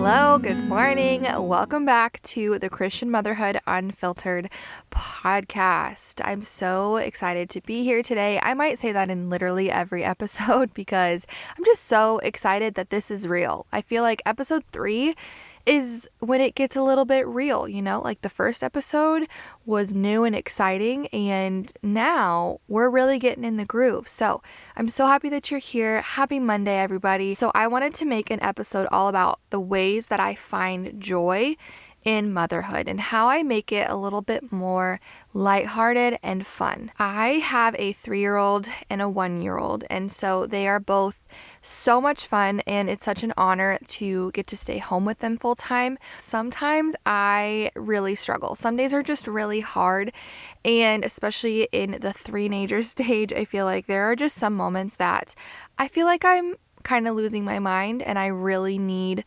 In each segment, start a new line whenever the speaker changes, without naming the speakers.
Hello, good morning. Welcome back to the Christian Motherhood Unfiltered podcast. I'm so excited to be here today. I might say that in literally every episode because I'm just so excited that this is real. I feel like episode 3 is when it gets a little bit real, like the first episode was new and exciting, and now we're really getting in the groove. So I'm so happy that you're here. Happy Monday, everybody. So I wanted to make an episode all about the ways that I find joy in motherhood and how I make it a little bit more lighthearted and fun. I have a 3-year-old and a 1-year-old, and so they are both so much fun, and it's such an honor to get to stay home with them full time. Sometimes I really struggle. Some days are just really hard, and especially in the three-nager stage, I feel like there are just some moments that I feel like I'm kind of losing my mind and I really need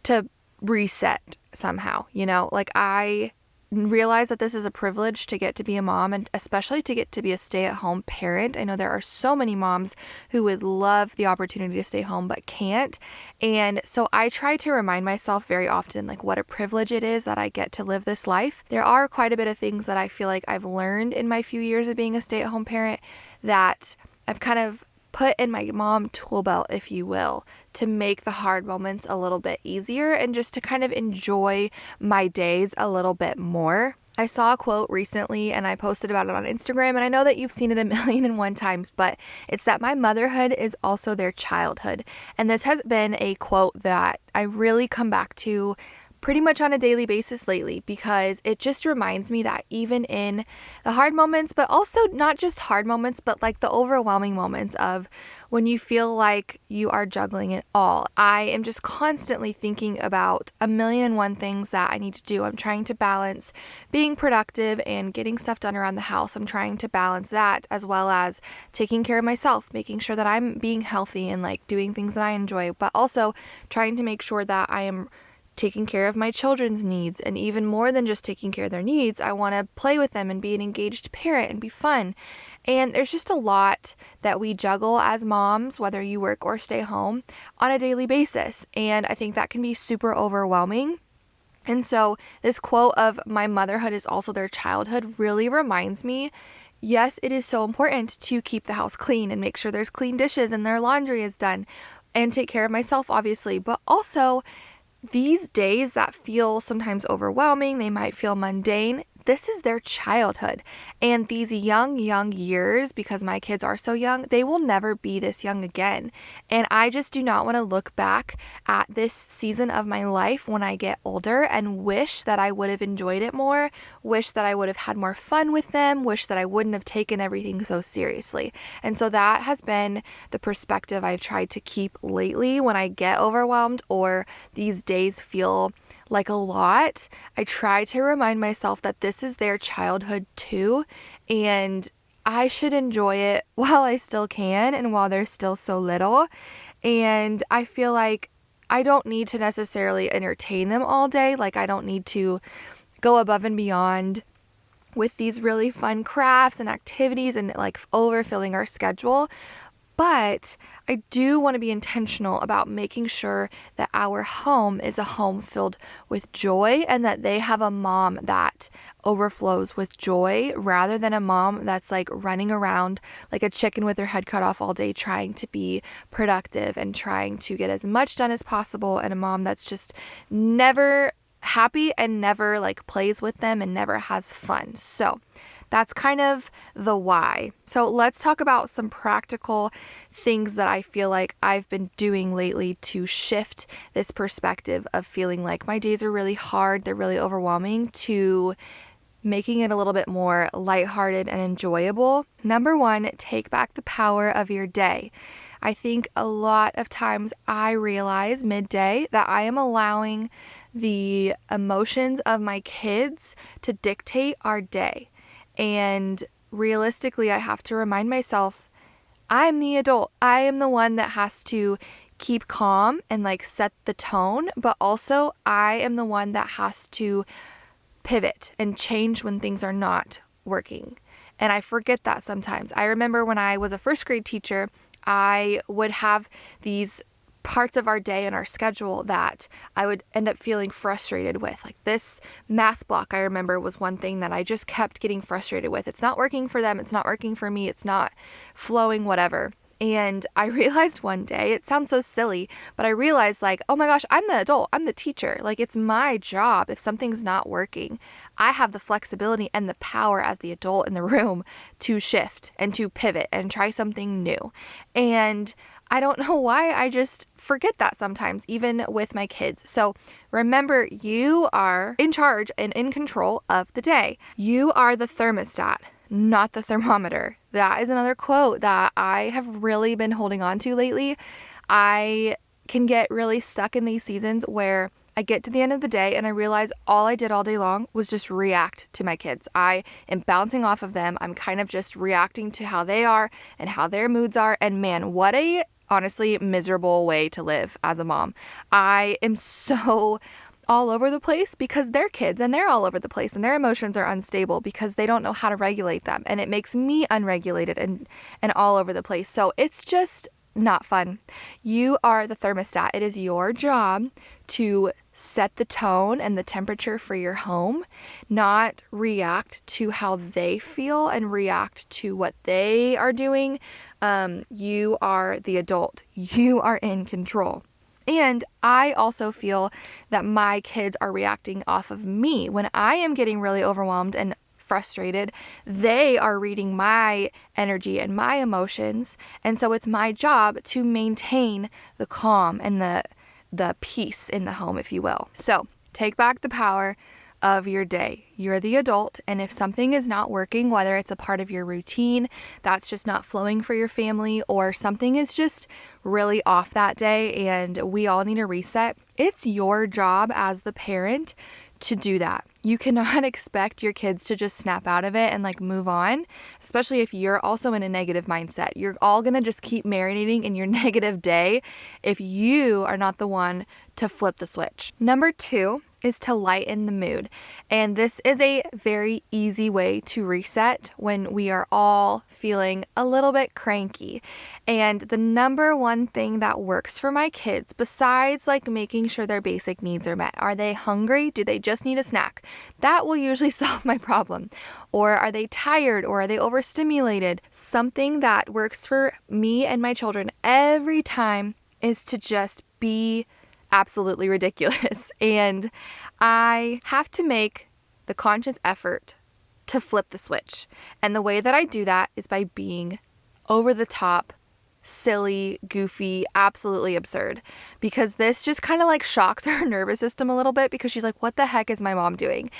to reset somehow, like I realize that this is a privilege to get to be a mom, and especially to get to be a stay-at-home parent. I know there are so many moms who would love the opportunity to stay home but can't, and so I try to remind myself very often like what a privilege it is that I get to live this life. There are quite a bit of things that I feel like I've learned in my few years of being a stay-at-home parent that I've kind of put in my mom tool belt, if you will, to make the hard moments a little bit easier and just to kind of enjoy my days a little bit more. I saw a quote recently and I posted about it on Instagram, and I know that you've seen it a million and one times, but it's that my motherhood is also their childhood. And this has been a quote that I really come back to pretty much on a daily basis lately, because it just reminds me that even in the hard moments, but also not just hard moments, but like the overwhelming moments of when you feel like you are juggling it all, I am just constantly thinking about a million and one things that I need to do. I'm trying to balance being productive and getting stuff done around the house. I'm trying to balance that as well as taking care of myself, making sure that I'm being healthy and like doing things that I enjoy, but also trying to make sure that I am taking care of my children's needs. And even more than just taking care of their needs, I want to play with them and be an engaged parent and be fun. And there's just a lot that we juggle as moms, whether you work or stay home, on a daily basis. And I think that can be super overwhelming. And so this quote of my motherhood is also their childhood really reminds me, yes, it is so important to keep the house clean and make sure there's clean dishes and their laundry is done and take care of myself, obviously, but also these days that feel sometimes overwhelming, they might feel mundane. This is their childhood. And these young years, because my kids are so young, they will never be this young again. And I just do not want to look back at this season of my life when I get older and wish that I would have enjoyed it more, wish that I would have had more fun with them, wish that I wouldn't have taken everything so seriously. And so that has been the perspective I've tried to keep lately when I get overwhelmed or these days feel like a lot. I try to remind myself that this is their childhood too, and I should enjoy it while I still can and while they're still so little. And I feel like I don't need to necessarily entertain them all day. Like I don't need to go above and beyond with these really fun crafts and activities and like overfilling our schedule. But I do want to be intentional about making sure that our home is a home filled with joy and that they have a mom that overflows with joy rather than a mom that's like running around like a chicken with her head cut off all day trying to be productive and trying to get as much done as possible, and a mom that's just never happy and never like plays with them and never has fun. So that's kind of the why. So let's talk about some practical things that I feel like I've been doing lately to shift this perspective of feeling like my days are really hard, they're really overwhelming, to making it a little bit more lighthearted and enjoyable. Number 1, take back the power of your day. I think a lot of times I realize midday that I am allowing the emotions of my kids to dictate our day. And realistically, I have to remind myself, I'm the adult. I am the one that has to keep calm and like set the tone, but also I am the one that has to pivot and change when things are not working. And I forget that sometimes. I remember when I was a first grade teacher, I would have these parts of our day and our schedule that I would end up feeling frustrated with. Like this math block, I remember, was one thing that I just kept getting frustrated with. It's not working for them. It's not working for me. It's not flowing, whatever. And I realized one day, it sounds so silly, but I realized like, oh my gosh, I'm the adult, I'm the teacher. Like it's my job. If something's not working, I have the flexibility and the power as the adult in the room to shift and to pivot and try something new. And I don't know why I just forget that sometimes, even with my kids. So remember, you are in charge and in control of the day. You are the thermostat, not the thermometer. That is another quote that I have really been holding on to lately. I can get really stuck in these seasons where I get to the end of the day and I realize all I did all day long was just react to my kids. I am bouncing off of them. I'm kind of just reacting to how they are and how their moods are. And man, what a honestly miserable way to live as a mom. I am so all over the place because they're kids and they're all over the place and their emotions are unstable because they don't know how to regulate them, and it makes me unregulated and all over the place. So it's just not fun. You are the thermostat. It is your job to set the tone and the temperature for your home, not react to how they feel and react to what they are doing. You are the adult. You are in control. And I also feel that my kids are reacting off of me. When I am getting really overwhelmed and frustrated, they are reading my energy and my emotions. And so it's my job to maintain the calm and the peace in the home, if you will. So take back the power of your day. You're the adult, and if something is not working, whether it's a part of your routine that's just not flowing for your family, or something is just really off that day and we all need a reset, it's your job as the parent to do that. You cannot expect your kids to just snap out of it and like move on, especially if you're also in a negative mindset. You're all going to just keep marinating in your negative day if you are not the one to flip the switch. Number 2 is to lighten the mood. And this is a very easy way to reset when we are all feeling a little bit cranky. And the number one thing that works for my kids, besides like making sure their basic needs are met, are they hungry? Do they just need a snack? That will usually solve my problem. Or are they tired? Or are they overstimulated? Something that works for me and my children every time is to just be absolutely ridiculous. And I have to make the conscious effort to flip the switch. And the way that I do that is by being over the top, silly, goofy, absolutely absurd. Because this just kind of like shocks her nervous system a little bit because she's like, what the heck is my mom doing?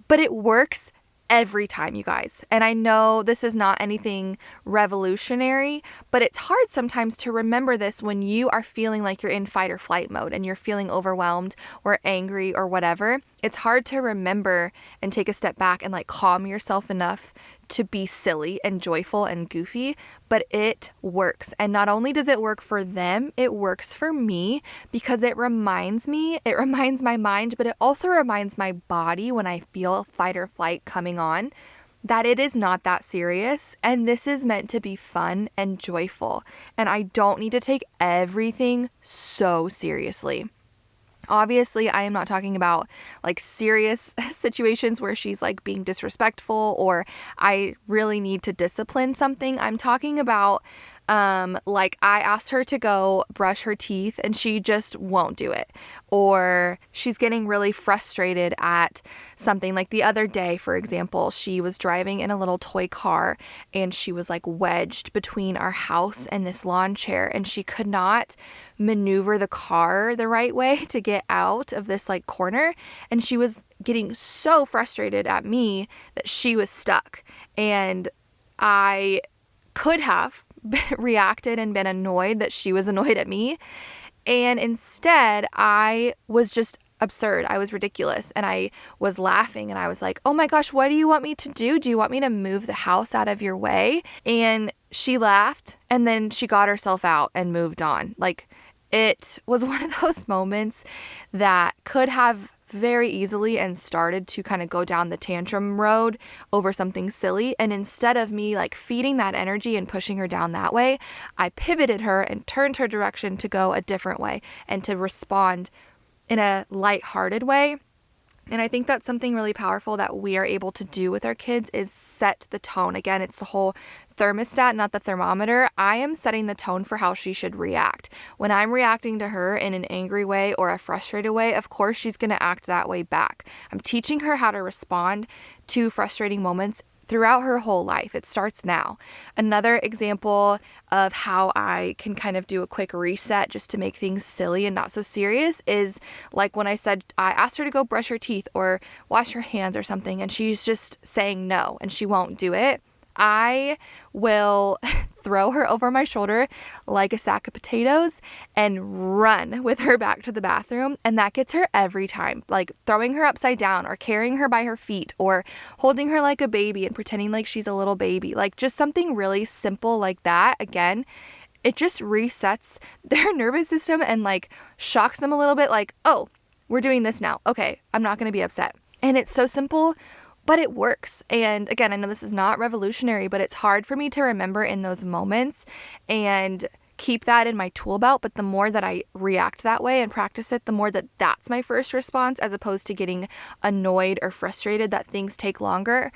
But it works every time, you guys. And I know this is not anything revolutionary, but it's hard sometimes to remember this when you are feeling like you're in fight or flight mode and you're feeling overwhelmed or angry or whatever. It's hard to remember and take a step back and like calm yourself enough to be silly and joyful and goofy, but it works. And not only does it work for them, it works for me because it reminds my mind, but it also reminds my body when I feel fight or flight coming on, that it is not that serious and this is meant to be fun and joyful. And I don't need to take everything so seriously. Obviously, I am not talking about like serious situations where she's like being disrespectful or I really need to discipline something. I'm talking about like I asked her to go brush her teeth and she just won't do it. Or she's getting really frustrated at something. Like the other day, for example, she was driving in a little toy car and she was like wedged between our house and this lawn chair and she could not maneuver the car the right way to get out of this like corner. And she was getting so frustrated at me that she was stuck. And I could have reacted and been annoyed that she was annoyed at me. And instead, I was just absurd. I was ridiculous. And I was laughing and I was like, oh my gosh, what do you want me to do? Do you want me to move the house out of your way? And she laughed and then she got herself out and moved on. Like, it was one of those moments that could have very easily and started to kind of go down the tantrum road over something silly. And instead of me like feeding that energy and pushing her down that way, I pivoted her and turned her direction to go a different way and to respond in a lighthearted way. And I think that's something really powerful that we are able to do with our kids is set the tone. Again, it's the whole thermostat, not the thermometer. I am setting the tone for how she should react. When I'm reacting to her in an angry way or a frustrated way, of course she's going to act that way back. I'm teaching her how to respond to frustrating moments throughout her whole life. It starts now. Another example of how I can kind of do a quick reset just to make things silly and not so serious is like when I said I asked her to go brush her teeth or wash her hands or something, and she's just saying no and she won't do it. I will throw her over my shoulder like a sack of potatoes and run with her back to the bathroom. And that gets her every time, like throwing her upside down or carrying her by her feet or holding her like a baby and pretending like she's a little baby. Like just something really simple like that. Again, it just resets their nervous system and like shocks them a little bit like, oh, we're doing this now. Okay, I'm not going to be upset. And it's so simple, but it works. And again, I know this is not revolutionary, but it's hard for me to remember in those moments and keep that in my tool belt. But the more that I react that way and practice it, the more that that's my first response, as opposed to getting annoyed or frustrated that things take longer.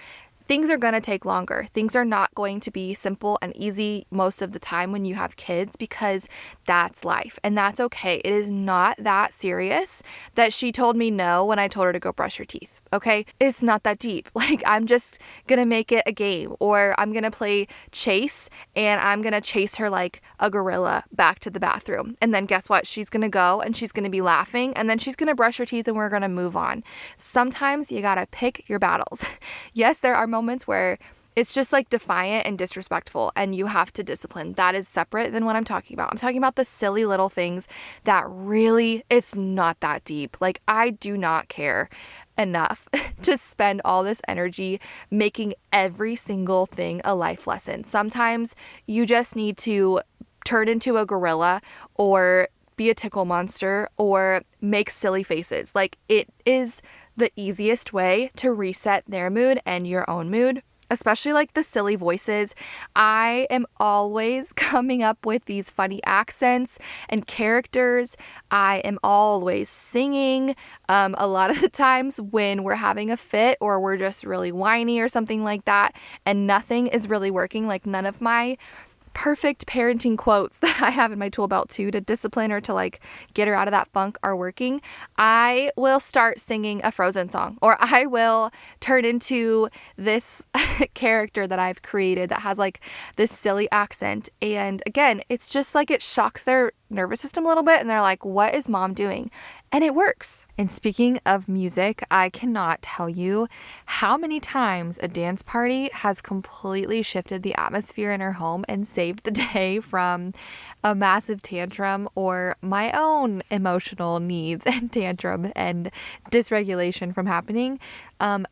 Things are going to take longer. Things are not going to be simple and easy most of the time when you have kids, because that's life and that's okay. It is not that serious that she told me no when I told her to go brush her teeth. Okay. It's not that deep. Like I'm just going to make it a game, or I'm going to play chase and I'm going to chase her like a gorilla back to the bathroom. And then guess what? She's going to go and she's going to be laughing and then she's going to brush her teeth and we're going to move on. Sometimes you got to pick your battles. Yes, there are moments where it's just like defiant and disrespectful and you have to discipline. That is separate than what I'm talking about. I'm talking about the silly little things that really, it's not that deep. Like I do not care enough to spend all this energy making every single thing a life lesson. Sometimes you just need to turn into a gorilla or be a tickle monster or make silly faces. Like it is the easiest way to reset their mood and your own mood, especially like the silly voices. I am always coming up with these funny accents and characters. I am always singing. A lot of the times when we're having a fit or we're just really whiny or something like that, and nothing is really working, like none of my perfect parenting quotes that I have in my tool belt too to discipline her to like get her out of that funk are working, I will start singing a Frozen song, or I will turn into this character that I've created that has like this silly accent. And again, it's just like it shocks their nervous system a little bit and they're like, what is mom doing? And it works. And speaking of music, I cannot tell you how many times a dance party has completely shifted the atmosphere in our home and saved the day from a massive tantrum or my own emotional needs and tantrum and dysregulation from happening.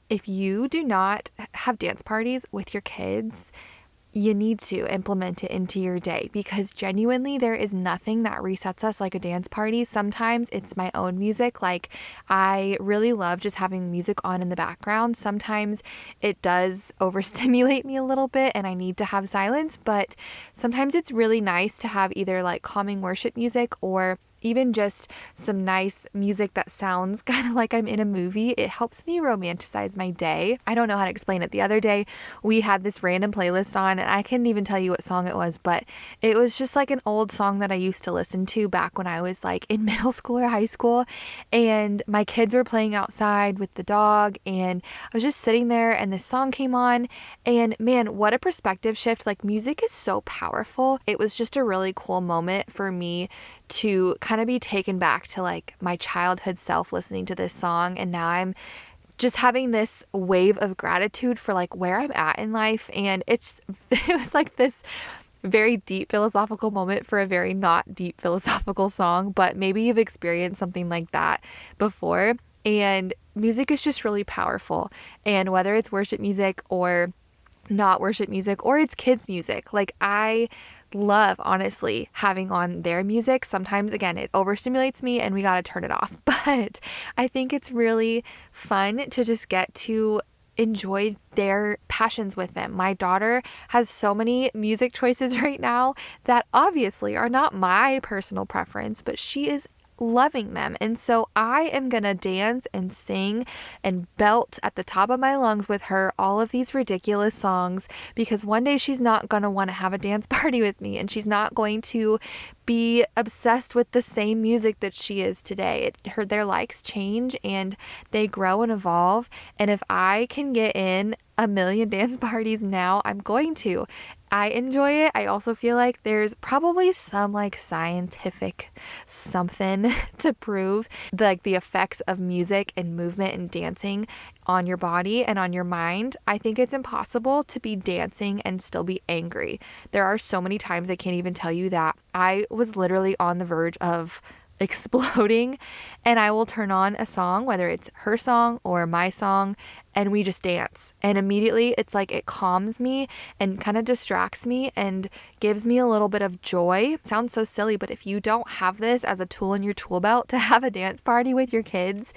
If you do not have dance parties with your kids, you need to implement it into your day, because genuinely there is nothing that resets us like a dance party. Sometimes it's my own music. Like I really love just having music on in the background. Sometimes it does overstimulate me a little bit and I need to have silence, but sometimes it's really nice to have either like calming worship music or even just some nice music that sounds kind of like I'm in a movie. It helps me romanticize my day. I don't know how to explain it. The other day we had this random playlist on and I couldn't even tell you what song it was, but it was just like an old song that I used to listen to back when I was like in middle school or high school, and my kids were playing outside with the dog and I was just sitting there and this song came on, and man, what a perspective shift. Like music is so powerful. It was just a really cool moment for me to kind of be taken back to like my childhood self listening to this song, and now I'm just having this wave of gratitude for like where I'm at in life. And it was like this very deep philosophical moment for a very not deep philosophical song, but maybe you've experienced something like that before. And music is just really powerful, and whether it's worship music or not worship music, or it's kids music. Like, I love, honestly, having on their music. Sometimes, again, it overstimulates me and we got to turn it off. But I think it's really fun to just get to enjoy their passions with them. My daughter has so many music choices right now that obviously are not my personal preference, but she is loving them. And so I am going to dance and sing and belt at the top of my lungs with her all of these ridiculous songs, because one day she's not going to want to have a dance party with me, and she's not going to be obsessed with the same music that she is today. Their likes change and they grow and evolve. And if I can get in a million dance parties now, I'm going to. I enjoy it. I also feel like there's probably some like scientific something to prove like the effects of music and movement and dancing on your body and on your mind. I think it's impossible to be dancing and still be angry. There are so many times I can't even tell you that I was literally on the verge of exploding, and I will turn on a song, whether it's her song or my song, and we just dance. And immediately it's like it calms me and kind of distracts me and gives me a little bit of joy. It sounds so silly, but if you don't have this as a tool in your tool belt to have a dance party with your kids,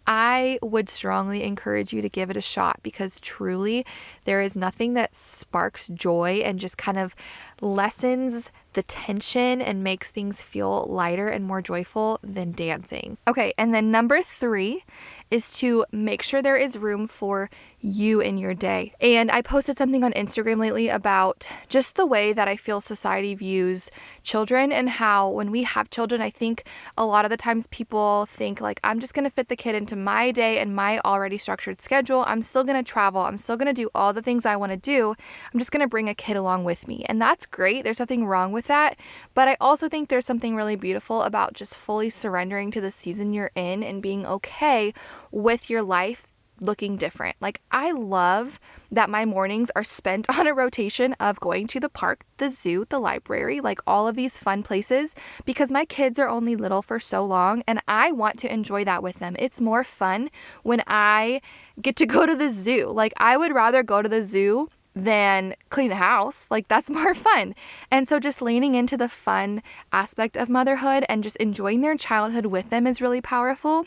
I would strongly encourage you to give it a shot, because truly there is nothing that sparks joy and just kind of lessens the tension and makes things feel lighter and more joyful than dancing. Okay, and then number 3 is to make sure there is room for you in your day. And I posted something on Instagram lately about just the way that I feel society views children, and how when we have children, I think a lot of the times people think like, I'm just going to fit the kid into my day and my already structured schedule. I'm still going to travel. I'm still going to do all the things I want to do. I'm just going to bring a kid along with me. And that's great. There's nothing wrong with that. But I also think there's something really beautiful about just fully surrendering to the season you're in and being okay with your life looking different. Like, I love that my mornings are spent on a rotation of going to the park, the zoo, the library, like all of these fun places, because my kids are only little for so long and I want to enjoy that with them. It's more fun when I get to go to the zoo. Like, I would rather go to the zoo than clean the house. Like, that's more fun. And so just leaning into the fun aspect of motherhood and just enjoying their childhood with them is really powerful.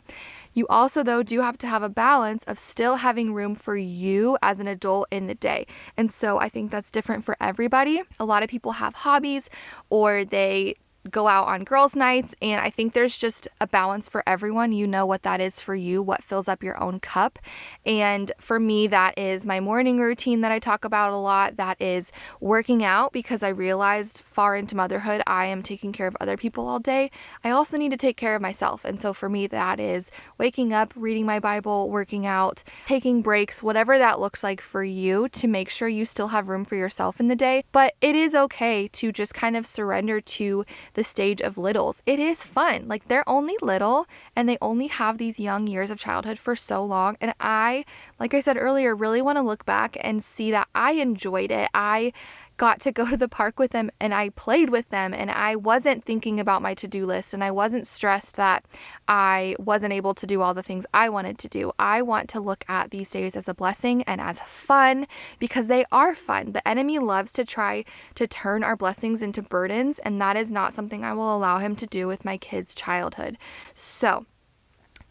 You also, though, do have to have a balance of still having room for you as an adult in the day. And so I think that's different for everybody. A lot of people have hobbies, or they go out on girls' nights, and I think there's just a balance for everyone. You know what that is for you, what fills up your own cup. And for me, that is my morning routine that I talk about a lot. That is working out, because I realized far into motherhood, I am taking care of other people all day. I also need to take care of myself. And so for me, that is waking up, reading my Bible, working out, taking breaks, whatever that looks like for you, to make sure you still have room for yourself in the day. But it is okay to just kind of surrender to the stage of littles. It is fun. Like, they're only little and they only have these young years of childhood for so long. And I, like I said earlier, really want to look back and see that I enjoyed it. I got to go to the park with them and I played with them, and I wasn't thinking about my to-do list, and I wasn't stressed that I wasn't able to do all the things I wanted to do. I want to look at these days as a blessing and as fun, because they are fun. The enemy loves to try to turn our blessings into burdens, and that is not something I will allow him to do with my kids' childhood. So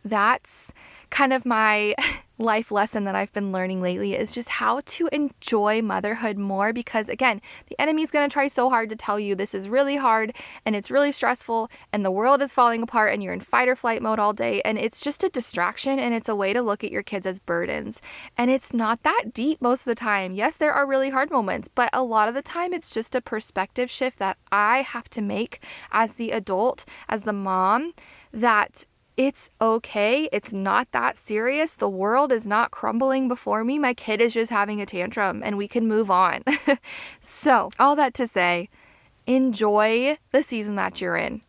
that's kind of my life lesson that I've been learning lately, is just how to enjoy motherhood more, because again, the enemy's going to try so hard to tell you this is really hard and it's really stressful and the world is falling apart and you're in fight or flight mode all day, and it's just a distraction, and it's a way to look at your kids as burdens. And it's not that deep most of the time. Yes, there are really hard moments, but a lot of the time it's just a perspective shift that I have to make as the adult, as the mom, that it's okay. It's not that serious. The world is not crumbling before me. My kid is just having a tantrum and we can move on. So, all that to say, enjoy the season that you're in.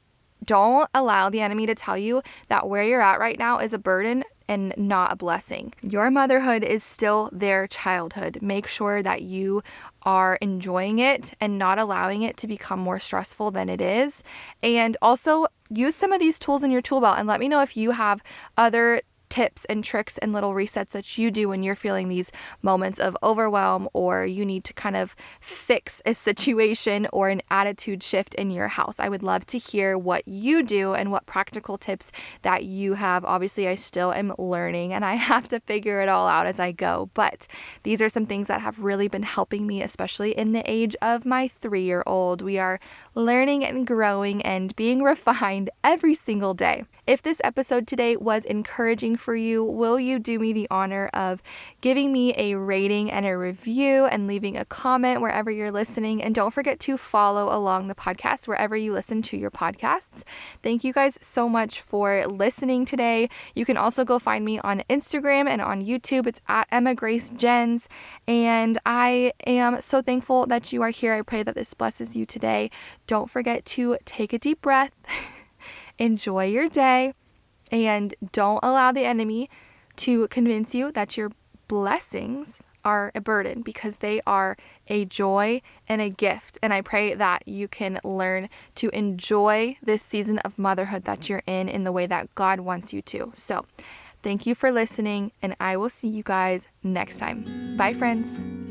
Don't allow the enemy to tell you that where you're at right now is a burden and not a blessing. Your motherhood is still their childhood. Make sure that you are enjoying it and not allowing it to become more stressful than it is. And also use some of these tools in your tool belt, and let me know if you have other tips and tricks and little resets that you do when you're feeling these moments of overwhelm, or you need to kind of fix a situation or an attitude shift in your house. I would love to hear what you do and what practical tips that you have. Obviously, I still am learning and I have to figure it all out as I go, but these are some things that have really been helping me, especially in the age of my 3-year-old. We are learning and growing and being refined every single day. If this episode today was encouraging for you, will you do me the honor of giving me a rating and a review and leaving a comment wherever you're listening? And don't forget to follow along the podcast wherever you listen to your podcasts. Thank you guys so much for listening today. You can also go find me on Instagram and on YouTube. It's at Emma Grace Jens. And I am so thankful that you are here. I pray that this blesses you today. Don't forget to take a deep breath. Enjoy your day, and don't allow the enemy to convince you that your blessings are a burden, because they are a joy and a gift. And I pray that you can learn to enjoy this season of motherhood that you're in the way that God wants you to. So thank you for listening, and I will see you guys next time. Bye, friends.